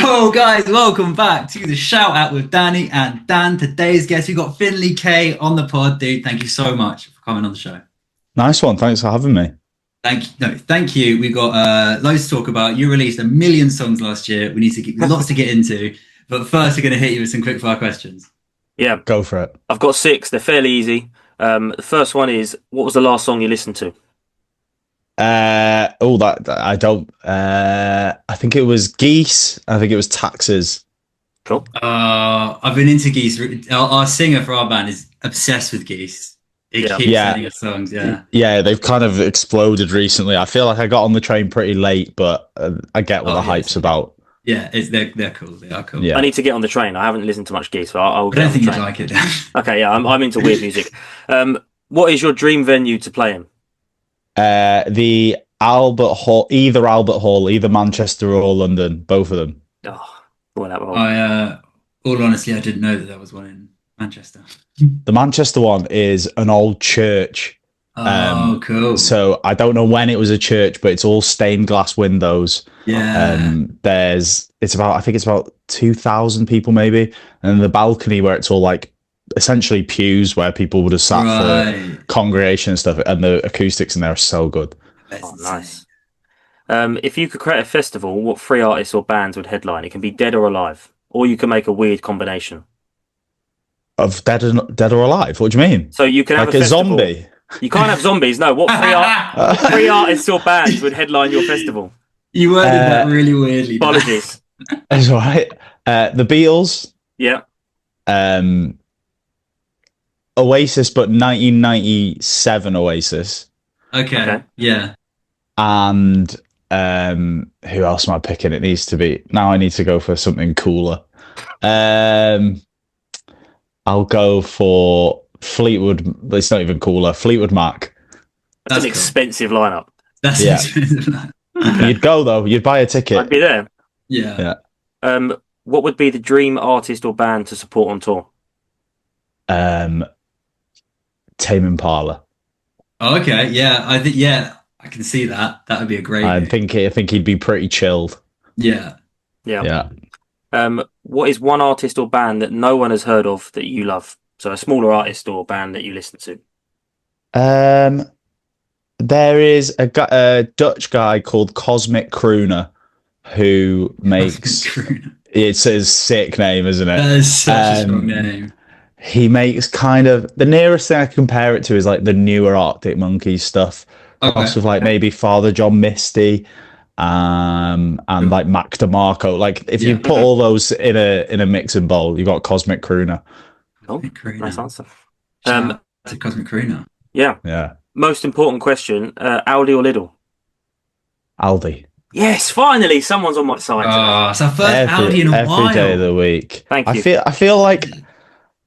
Yo, guys, welcome back to the Shout Out with Danny and Dan. Today's guest, we've got Finnlay K on the pod, dude. Thank you so much for coming on the show. Nice one. Thanks for having me. Thank you. We've got loads to talk about. You released a million songs last year. We need to get lots to get into. But first, we're going to hit you with some quick fire questions. Yeah, Go for it. I've got six. They're fairly easy. The first one is, what was the last song you listened to? That I don't. I think it was Geese. I think it was Taxes. Cool. I've been into Geese. Our singer for our band is obsessed with Geese. He keeps sending us songs. Yeah, they've kind of exploded recently. I feel like I got on the train pretty late, but I get what the hype's about. Yeah, they're cool. They are cool. Yeah. I need to get on the train. I haven't listened to much Geese, so I'll I get don't on the think you'd train. like it, Dan. Okay, yeah, I'm into weird music. What is your dream venue to play in? The Albert Hall, either Albert Hall, either Manchester or London, both of them. Oh, well, that one. All honestly, I didn't know that there was one in Manchester. The Manchester one is an old church. Oh, cool. So I don't know when it was a church, but it's all stained glass windows. Yeah. I think it's about 2,000 people maybe, and the balcony where it's all like essentially pews where people would have sat for congregation and stuff, and the acoustics in there are so good. Oh, nice. If you could create a festival, what three artists or bands would headline? It can be dead or alive, or you can make a weird combination. Of dead or alive? What do you mean? So you can have Like a a festival. zombie? You can't have zombies. No. What three artists or bands would headline your festival? You worded that really weirdly. Apologies. That's all right. The Beatles. Yeah. Oasis, but 1997 Oasis. Okay. Yeah. And who else am I picking? It needs to be. Now I need to go for something cooler. I'll go for Fleetwood. It's not even cooler. Fleetwood Mac. That's an expensive lineup. That's expensive. You'd go though. You'd buy a ticket. I'd be there. Yeah. What would be the dream artist or band to support on tour? Tame Impala. Oh, okay. Yeah. I can see that. That would be a great. I think he'd be pretty chilled. Yeah. Yeah. What is one artist or band that no one has heard of that you love? So a smaller artist or band that you listen to. There is a Dutch guy called Cosmic Crooner who makes. It's a sick name, isn't it? That is such a strong name. He makes kind of the nearest thing I can compare it to is like the newer Arctic Monkeys stuff. Cross with like maybe Father John Misty, and like Mac DeMarco. Like if you put all those in a mixing bowl, you got Cosmic Crooner. Oh, nice answer. To Cosmic Crooner. Yeah. Most important question: Aldi or Lidl? Aldi. Yes, finally, someone's on my side. It's our first Aldi in a while. Every day of the week. Thank you. I feel like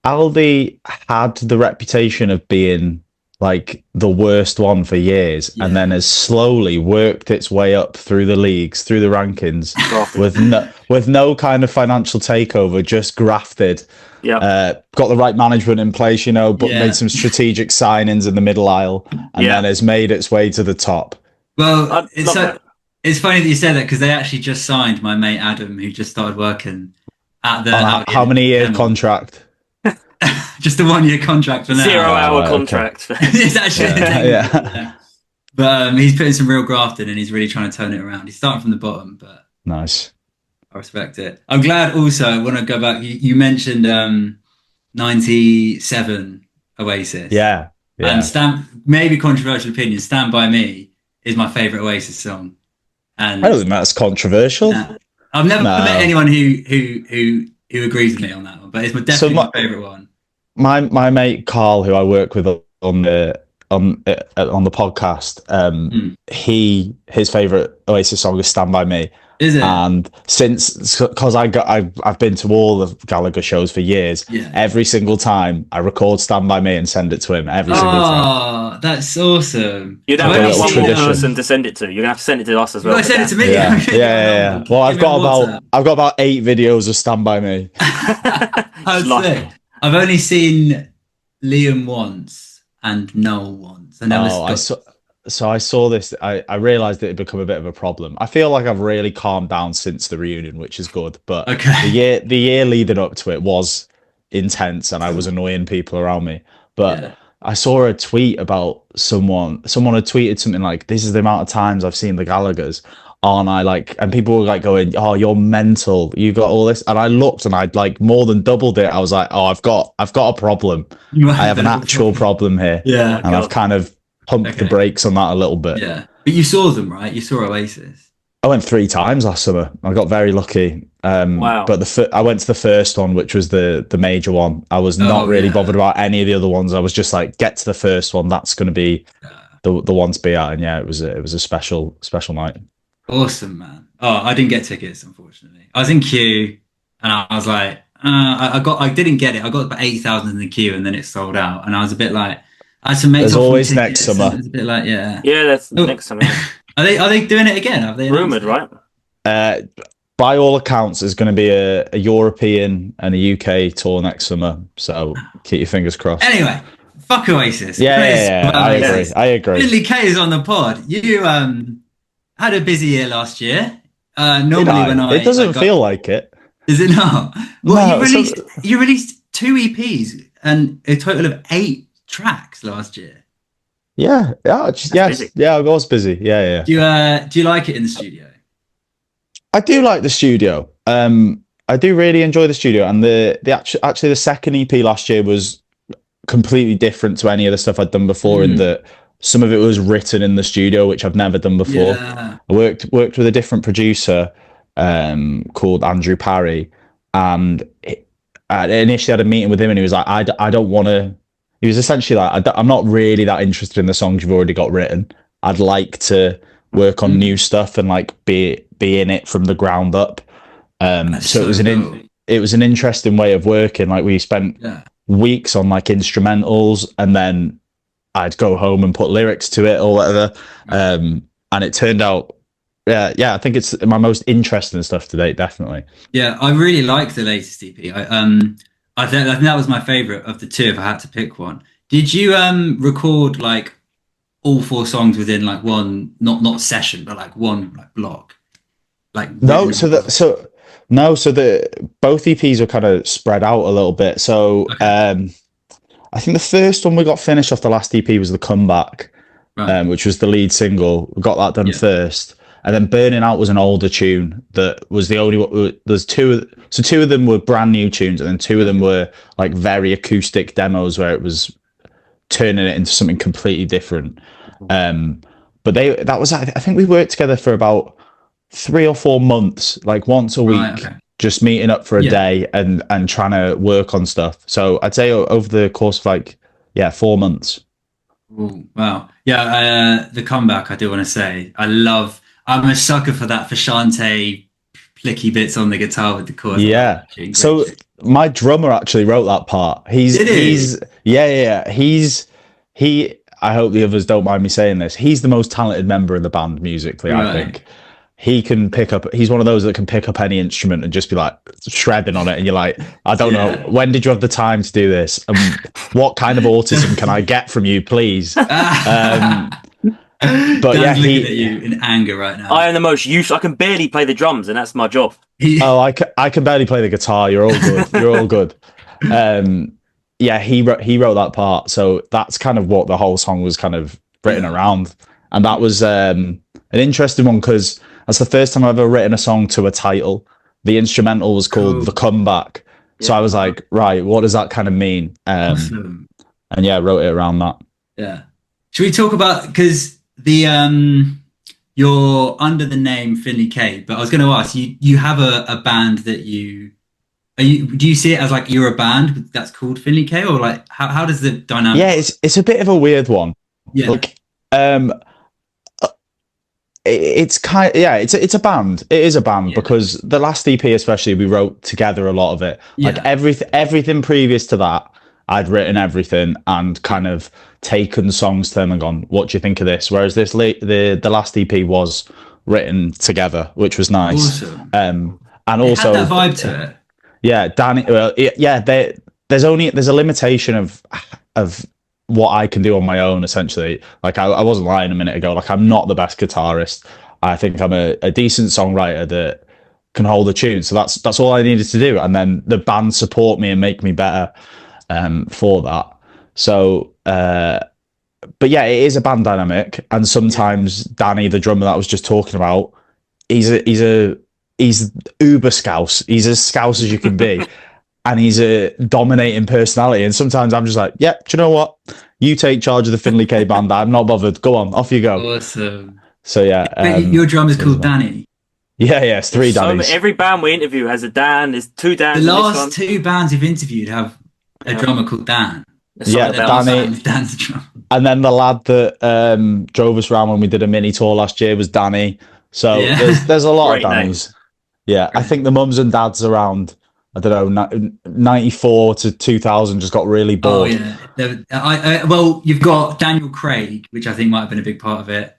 Aldi had the reputation of being like the worst one for years, and then has slowly worked its way up through the leagues, through the rankings, with no kind of financial takeover, just grafted. Yeah, got the right management in place, but made some strategic signings in the middle aisle, and then has made its way to the top. Well, it's funny that you said that because they actually just signed my mate Adam, who just started working at the. How many year contract? Just a 1 year contract for now. 0-hour contract. Okay. It's actually But he's putting some real graft in, and he's really trying to turn it around. He's starting from the bottom, but nice. I respect it. I'm glad. Also, I want to go back. You mentioned 97 Oasis. Yeah. And maybe controversial opinion. "Stand by Me" is my favorite Oasis song. And I don't think that's controversial. I've never met anyone who agrees with me on that one, but it's definitely my favorite one. My mate Carl, who I work with on the podcast, his favorite Oasis song is "Stand by Me." Is it? And because I've been to all the Gallagher shows for years, every single time I record "Stand by Me" and send it to him every single time. Oh, that's awesome! You'd have to have one more person to send it to. You're gonna have to send it to us as well. Send it to me. Yeah. Well, I've got about 8 videos of "Stand by Me." I've only seen Liam once and Noel once. so I saw this. I realized it had become a bit of a problem. I feel like I've really calmed down since the reunion, which is good. But Okay. the year leading up to it was intense, and I was annoying people around me. But Yeah. I saw a tweet about someone. Someone had tweeted something like, "This is the amount of times I've seen the Gallaghers." Aren't I like? And people were like going, "Oh, you're mental. You got all this." And I looked, and I'd like more than doubled it. I was like, "Oh, I've got a problem. You I have have an actual problem here." Yeah. And I've kind of pumped the brakes on that a little bit. Yeah. But you saw them, right? You saw Oasis. I went 3 times last summer. I got very lucky. Wow. But I went to the first one, which was the major one. I was not really bothered about any of the other ones. I was just like, get to the first one. That's going to be the one to be at. And yeah, it was a special night. Awesome, man. Oh, I didn't get tickets, unfortunately. I was in queue, and I was like, I didn't get it. I got about 8,000 in the queue, and then it sold out. And I was a bit like, I had some mates. There's always next summer. It was a bit like, yeah. Yeah, that's next summer. Are they doing it again? Have they Rumored, right? By all accounts, there's going to be a European and a UK tour next summer. So keep your fingers crossed. Anyway, fuck Oasis. Yeah, I agree. Finnlay K is on the pod. You had a busy year last year. Normally it doesn't feel like it. Is it not? Well, No, you released 2 EPs and a total of 8 tracks last year. Yeah, I was busy. Yeah. Do you like it in the studio? I do like the studio. I do really enjoy the studio, and actually the second EP last year was completely different to any of the stuff I'd done before. In that some of it was written in the studio, which I've never done before. Yeah. I worked with a different producer called Andrew Parry, and I initially had a meeting with him, and he was like, I don't want to. He was essentially like, I'm not really that interested in the songs you've already got written. I'd like to work on new stuff and like be in it from the ground up. So it was an interesting way of working. Like we spent weeks on like instrumentals, and then I'd go home and put lyrics to it or whatever. And it turned out, I think it's my most interesting stuff to date, definitely. Yeah, I really like the latest EP. I think that was my favorite of the 2 if I had to pick one. Did you record like all 4 songs within like one not session but like one like block? Like both EPs are kind of spread out a little bit. So I think the first one we got finished off the last EP was The Comeback, which was the lead single. We got that done first. And then Burning Out was an older tune that was the only one. There's 2 of them were brand new tunes, and then 2 of them were like very acoustic demos where it was turning it into something completely different. But I think we worked together for about 3 or 4 months, like once a week, just meeting up for a day and trying to work on stuff. So I'd say over the course of like 4 months. Ooh, wow. Yeah, The Comeback, I do want to say, I'm a sucker for that Frusciante plicky bits on the guitar with the chorus. Yeah. So my drummer actually wrote that part. I hope the others don't mind me saying this. He's the most talented member of the band musically, I think. He's one of those that can pick up any instrument and just be like shredding on it. And you're like, I don't know, when did you have the time to do this? And what kind of autism can I get from you, please? But Dan's looking at you in anger right now. I am the most useful. I can barely play the drums, and that's my job. I can barely play the guitar. You're all good. You're all good. He wrote that part, so that's kind of what the whole song was kind of written around, and that was an interesting one because that's the first time I've ever written a song to a title. The instrumental was called The Comeback, so I was like, right, what does that kind of mean? Awesome. And wrote it around that. Yeah. Should we talk about, because you're under the name Finnlay K, but I was going to ask you have a band that do you see it as like you're a band that's called Finnlay K, or like how does the dynamic? Yeah, it's a bit of a weird one. Yeah. Like, it's a band. It is a band because the last EP especially we wrote together a lot of it. Like everything previous to that, I'd written everything and kind of taken songs to them and gone, what do you think of this? Whereas the last EP was written together, which was nice. Awesome. And also had that vibe to it. Yeah, Danny. Well, there's a limitation of what I can do on my own, essentially. Like I wasn't lying a minute ago. Like I'm not the best guitarist. I think I'm a decent songwriter that can hold a tune. So that's all I needed to do. And then the band support me and make me better for that. So, but yeah, it is a band dynamic. And sometimes Danny, the drummer that I was just talking about, he's uber scouse. He's as scouse as you can be. And he's a dominating personality. And sometimes I'm just like, yeah, do you know what? You take charge of the Finnlay K band. I'm not bothered. Go on, off you go. Awesome. So yeah. Wait, your drummer's called Danny? Yeah, it's three Dannys. Every band we interview has a Dan. There's two Dans. The last two bands we've interviewed have a drummer called Dan. Yeah, Danny. Dan's the drummer. And then the lad that drove us around when we did a mini tour last year was Danny. So there's a lot of Dannys. Yeah, I think the mums and dads around, I don't know, 94 to 2000 just got really bored. Oh, yeah. Well, you've got Daniel Craig, which I think might have been a big part of it.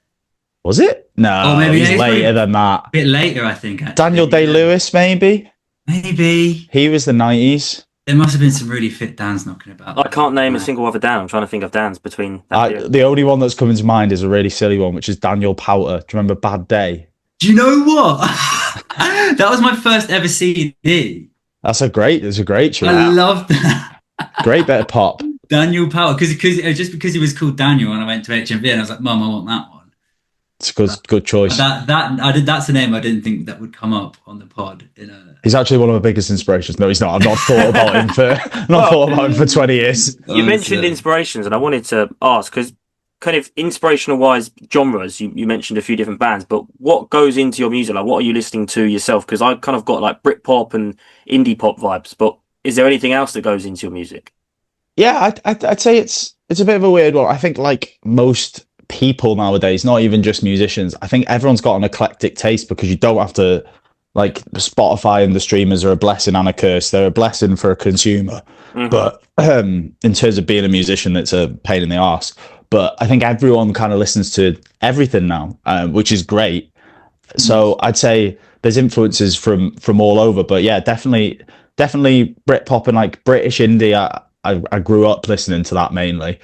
Was it? No, maybe he's later than that. A bit later, I think. Actually. Daniel Day-Lewis, maybe? Maybe. He was the 90s. There must have been some really fit Dans knocking about. I can't name a single other Dan. I'm trying to think of Dans between that the only one that's coming to mind is a really silly one, which is Daniel Powter. Do you remember Bad Day? Do you know what? That was my first ever CD. It's a great tune. I loved that. Great bit of pop. Daniel Powter, because he was called Daniel, and I went to HMV and I was like, Mum, I want that one. It's a good choice. That's a name I didn't think that would come up on the pod. He's actually one of my biggest inspirations. No, he's not. I've not thought about him for 20 years. You mentioned inspirations, and I wanted to ask, because kind of inspirational wise genres, you mentioned a few different bands, but what goes into your music? Like, what are you listening to yourself? Because I kind of got like Britpop and indie pop vibes, but is there anything else that goes into your music? Yeah, I'd say it's a bit of a weird one. I think like most people nowadays, not even just musicians, I think everyone's got an eclectic taste, because you don't have to, like, Spotify and the streamers are a blessing and a curse. They're a blessing for a consumer, but in terms of being a musician, it's a pain in the arse. But I think everyone kind of listens to everything now, which is great. So I'd say there's influences from all over, but yeah, definitely Britpop and like British indie. I grew up listening to that mainly.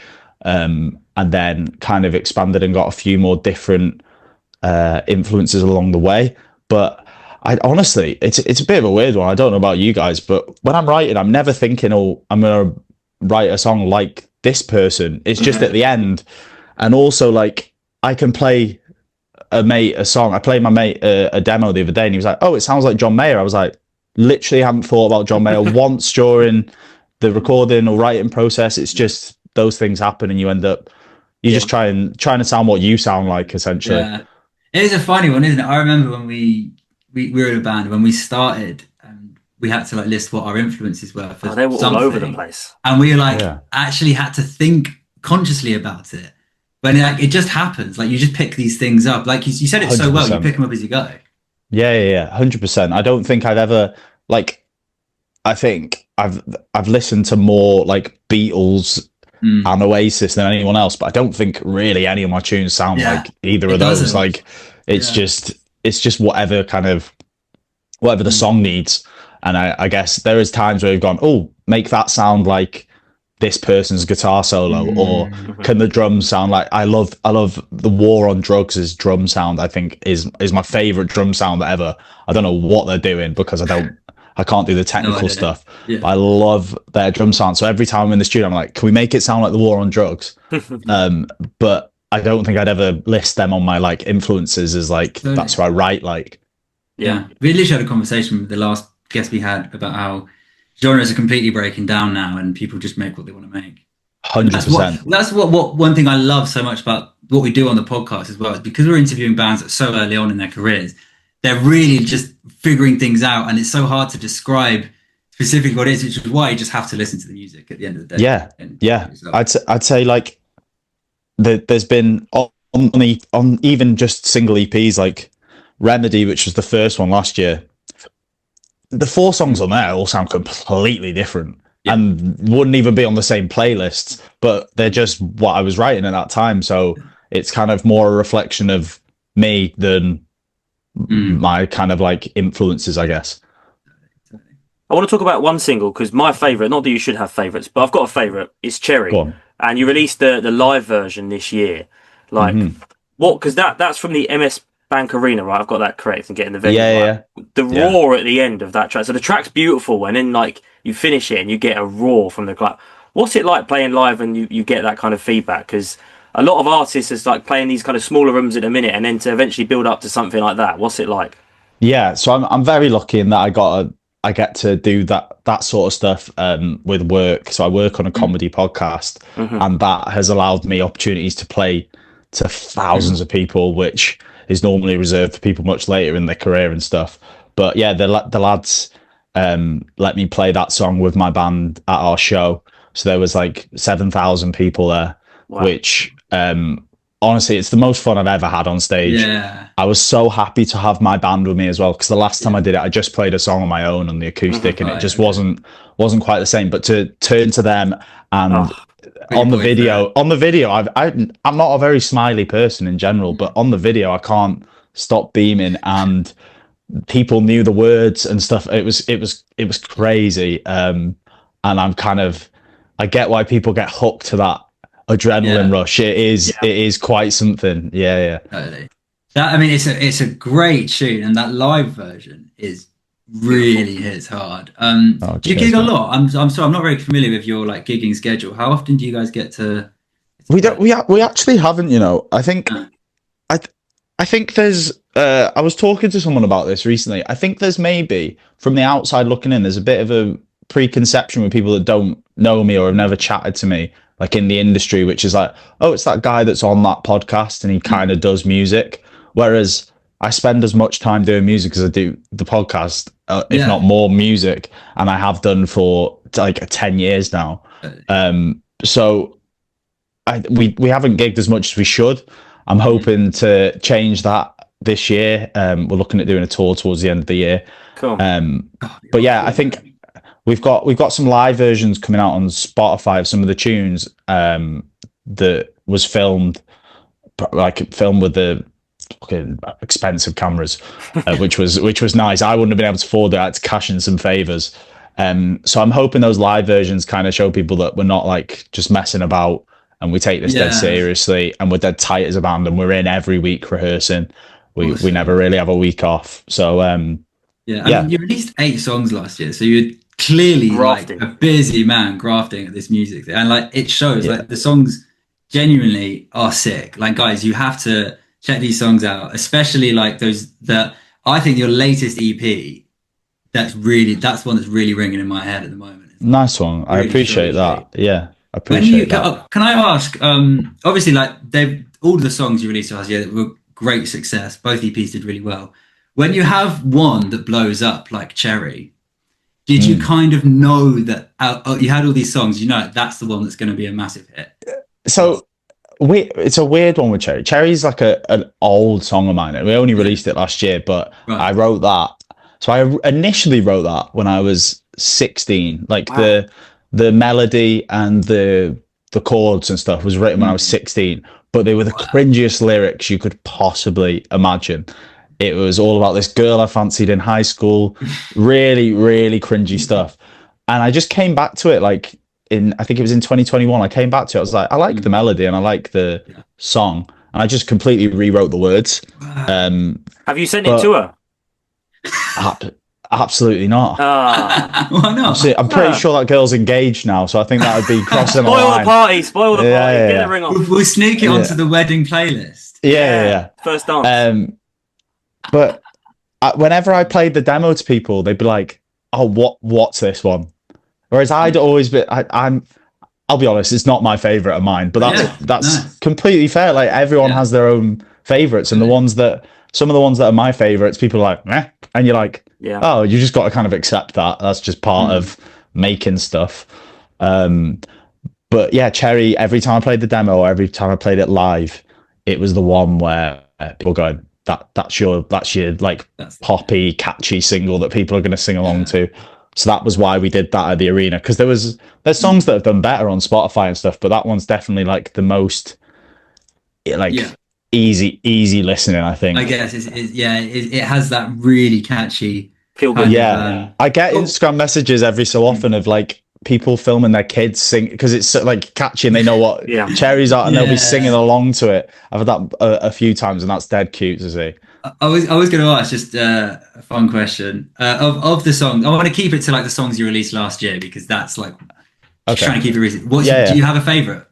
And then kind of expanded and got a few more different influences along the way. But I honestly, it's a bit of a weird one. I don't know about you guys, but when I'm writing, I'm never thinking, oh, I'm going to write a song like this person. It's just at the end. And also, like, I can play a song. I played my mate a demo the other day, and he was like, oh, it sounds like John Mayer. I was like, literally haven't thought about John Mayer once during the recording or writing process. It's just those things happen, and you end up just trying to sound what you sound like, essentially. Yeah, it is a funny one, isn't it? I remember when we were in a band, when we started, and we had to like list what our influences were for they were all over the place, and we actually had to think consciously about it. When it just happens, like you just pick these things up, like you said it 100%. So well, you pick them up as you go. Yeah, 100%. I don't think I've ever I think I've listened to more like Beatles and Oasis than anyone else, but I don't think really any of my tunes sound like either of those. Like it's just whatever the song needs. And I guess there is times where we've gone, oh, make that sound like this person's guitar solo, or can the drums sound like I love the War on Drugs' drum sound. I think is my favorite drum sound ever. I don't know what they're doing because I can't do the technical stuff. Yeah. But I love their drum sound. So every time I'm in the studio, I'm like, can we make it sound like the War on Drugs? But I don't think I'd ever list them on my like influences as like that's who I write like. Yeah. We literally had a conversation with the last guest we had about how genres are completely breaking down now, and people just make what they want to make. 100%. That's what one thing I love so much about what we do on the podcast as well, is because we're interviewing bands that so early on in their careers, they're really just figuring things out, and it's so hard to describe specifically what it is, which is why you just have to listen to the music at the end of the day. Yeah. I'd say like there's been on even just single EPs like Remedy, which was the first one last year. The 4 songs on there all sound completely different and wouldn't even be on the same playlists, but they're just what I was writing at that time. So it's kind of more a reflection of me than my kind of like influences, I guess. I want to talk about one single, because my favourite, not that you should have favourites, but I've got a favourite, it's Cherry. and you released the live version this year. Like, what? Because that's from the MS Bank Arena, right? I've got that correct and getting the venue right. The roar at the end of that track. So the track's beautiful, and then like you finish it and you get a roar from the crowd. What's it like playing live and you get that kind of feedback? Because a lot of artists is like playing these kind of smaller rooms at a minute, and then to eventually build up to something like that. What's it like? Yeah, so I'm very lucky in that I get to do that sort of stuff with work. So I work on a comedy podcast, and that has allowed me opportunities to play to thousands of people, which is normally reserved for people much later in their career and stuff. But yeah, the lads let me play that song with my band at our show. So there was like 7,000 people there, which honestly, it's the most fun I've ever had on stage. Yeah. I was so happy to have my band with me as well, because the last time I did it, I just played a song on my own on the acoustic, and it just wasn't quite the same. But to turn to them and on the video, I'm not a very smiley person in general, but on the video, I can't stop beaming, and people knew the words and stuff. It was crazy, and I get why people get hooked to that adrenaline rush. It is quite something. Yeah. Totally. That, I mean, it's a great tune, and that live version is really hits hard. Do you gig a lot? I'm sorry, I'm not very familiar with your like gigging schedule. How often do you guys get to? We actually haven't. You know, I think I think there's. I was talking to someone about this recently. I think there's maybe from the outside looking in, there's a bit of a preconception with people that don't know me or have never chatted to me, like in the industry, which is like, oh, it's that guy that's on that podcast and he kind of does music. Whereas I spend as much time doing music as I do the podcast, if not more music, and I have done for like 10 years now. So we haven't gigged as much as we should. I'm hoping to change that this year. We're looking at doing a tour towards the end of the year. Cool. But yeah, I think we've got some live versions coming out on Spotify of some of the tunes that was filmed with the fucking expensive cameras, which was nice. I wouldn't have been able to afford that, to cash in some favors. So I'm hoping those live versions kind of show people that we're not like just messing about, and we take this dead seriously, and we're dead tight as a band, and we're in every week rehearsing. We never really have a week off. So I mean, you released 8 songs last year, so you're clearly grafting. Like a busy man grafting at this music thing. And like it shows, like the songs genuinely are sick. Like guys, you have to check these songs out, especially like those that I think your latest EP. That's one that's really ringing in my head at the moment. Nice one. I appreciate that. Yeah, I appreciate that. Can I ask? Obviously, like all the songs you released last year were great success. Both EPs did really well. When you have one that blows up like Cherry, did you kind of know that you had all these songs? You know that's the one that's going to be a massive hit. So it's a weird one with Cherry. Cherry's like an old song of mine. We only released it last year, but I wrote that. So I initially wrote that when I was 16. Like the melody and the chords and stuff was written when I was 16, but they were the cringiest lyrics you could possibly imagine. It was all about this girl I fancied in high school, really, really cringy stuff. And I just came back to it like I think it was in 2021. I came back to it. I was like, I like the melody and I like the song. And I just completely rewrote the words. Have you sent it to her? Absolutely not. Why not? I'm pretty sure that girl's engaged now, so I think that would be crossing the line. Spoil the party. Get the ring off. We'll sneak it onto the wedding playlist. Yeah. First dance. But whenever I played the demo to people, they'd be like, "Oh, what's this one?" Whereas I'd always be, I'll be honest, it's not my favorite of mine, but that's completely fair. Like everyone has their own favorites, and some of the ones that are my favorites, people are like, meh, and you're like, oh, you just got to kind of accept that. That's just part of making stuff. But yeah, Cherry, every time I played the demo, or every time I played it live, it was the one where people going, that's your like poppy, catchy single that people are going to sing along to. So that was why we did that at the arena, because there's songs that have done better on Spotify and stuff, but that one's definitely like the most easy listening, I think. I guess it has that really catchy feel good. I get Instagram messages every so often of like people filming their kids sing because it's so, like catchy and they know what cherries are and they'll be singing along to it. I've had that a few times and that's dead cute to see. I was going to ask just a fun question of the song. I want to keep it to like the songs you released last year because that's like trying to keep it recent. Do you have a favorite?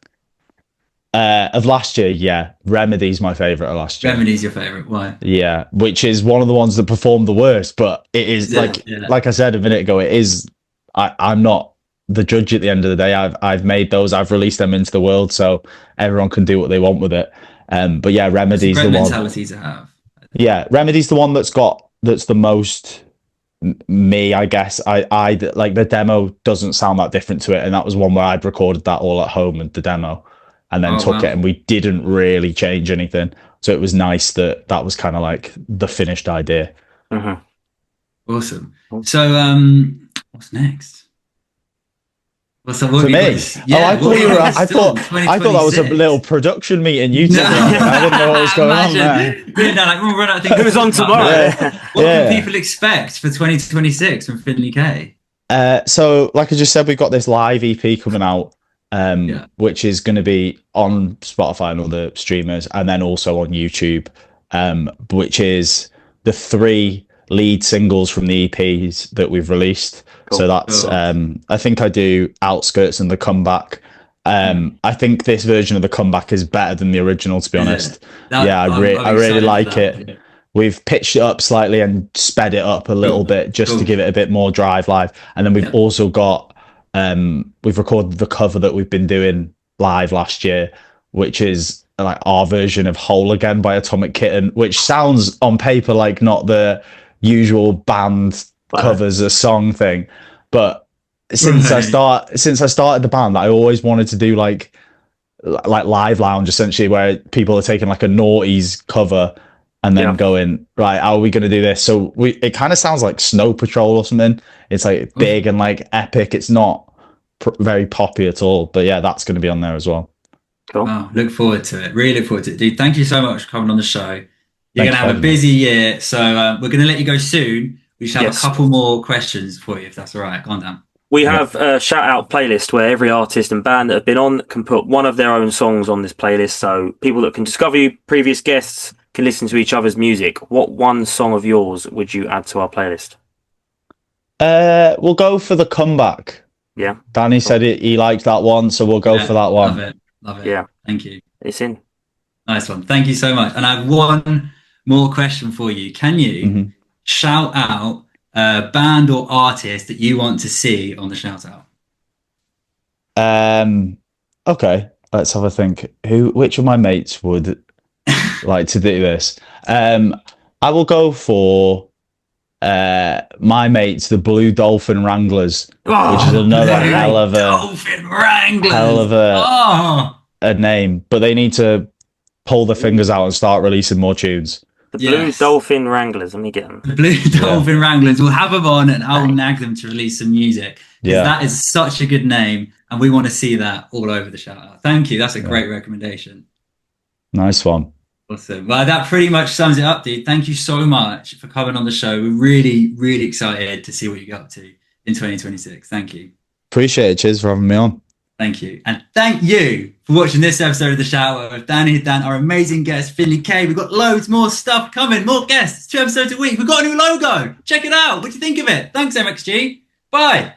Of last year, yeah. Remedy's my favourite of last year. Remedy's your favourite, why? Yeah, which is one of the ones that performed the worst, but it is like I said a minute ago, it is I'm not the judge at the end of the day. I've made those, I've released them into the world, so everyone can do what they want with it. But yeah, Remedy's the one. Mentality to have. Yeah, Remedy's the one that's the most me, I guess. I like the demo doesn't sound that different to it, and that was one where I'd recorded that all at home and the demo. And then took it, and we didn't really change anything. So it was nice that was kind of like the finished idea. Awesome. So, what's next? For me? I thought that was a little production meeting. You took I didn't know what was going on there. We'll run out. Who's on tomorrow? What can people expect for 2026 from Finnlay K? So, like I just said, we've got this live EP coming out. Which is going to be on Spotify and other streamers, and then also on YouTube, which is the 3 lead singles from the EPs that we've released. Cool. So that's I think I do Outskirts and The Comeback. I think this version of The Comeback is better than the original, to be honest. I really like it. Yeah. We've pitched it up slightly and sped it up a little bit just to give it a bit more drive live, and then we've also got we've recorded the cover that we've been doing live last year, which is like our version of Whole Again by Atomic Kitten, which sounds on paper like not the usual band covers a song thing, but since I started the band, I always wanted to do like live lounge, essentially, where people are taking like a noughties cover and then going, right, how are we going to do this? So it kind of sounds like Snow Patrol or something. It's like big and like epic. It's not very poppy at all. But yeah, that's going to be on there as well. Cool. Wow, look forward to it. Really look forward to it. Dude, thank you so much for coming on the show. You're going to have a busy year. So we're going to let you go soon. We should have a couple more questions for you, if that's all right. Go on, Dan. We have a shout out playlist where every artist and band that have been on can put one of their own songs on this playlist. So people that can discover you, previous guests, can listen to each other's music. What one song of yours would you add to our playlist? We'll go for The Comeback. Yeah. Danny said he liked that one, so we'll go for that one. Love it. Yeah. Thank you. It's in. Nice one. Thank you so much. And I have one more question for you. Can you shout out a band or artist that you want to see on the shout out? Okay, let's have a think. Which of my mates would like to do this? I will go for my mates, the Blue Dolphin Wranglers, which is another hell of a name, but they need to pull their fingers out and start releasing more tunes. The Blue Dolphin Wranglers, let me get them. The Blue Dolphin Wranglers, we'll have them on and I'll nag them to release some music. Yeah. That is such a good name and we want to see that all over the shout out. Thank you. That's a great recommendation. Nice one. Awesome. Well, that pretty much sums it up, dude. Thank you so much for coming on the show. We're really, really excited to see what you get up to in 2026. Thank you. Appreciate it. Cheers for having me on. Thank you. And thank you for watching this episode of The Shower with Danny and Dan, our amazing guest, Finnlay K. We've got loads more stuff coming, more guests, 2 episodes a week. We've got a new logo. Check it out. What do you think of it? Thanks, MXG. Bye.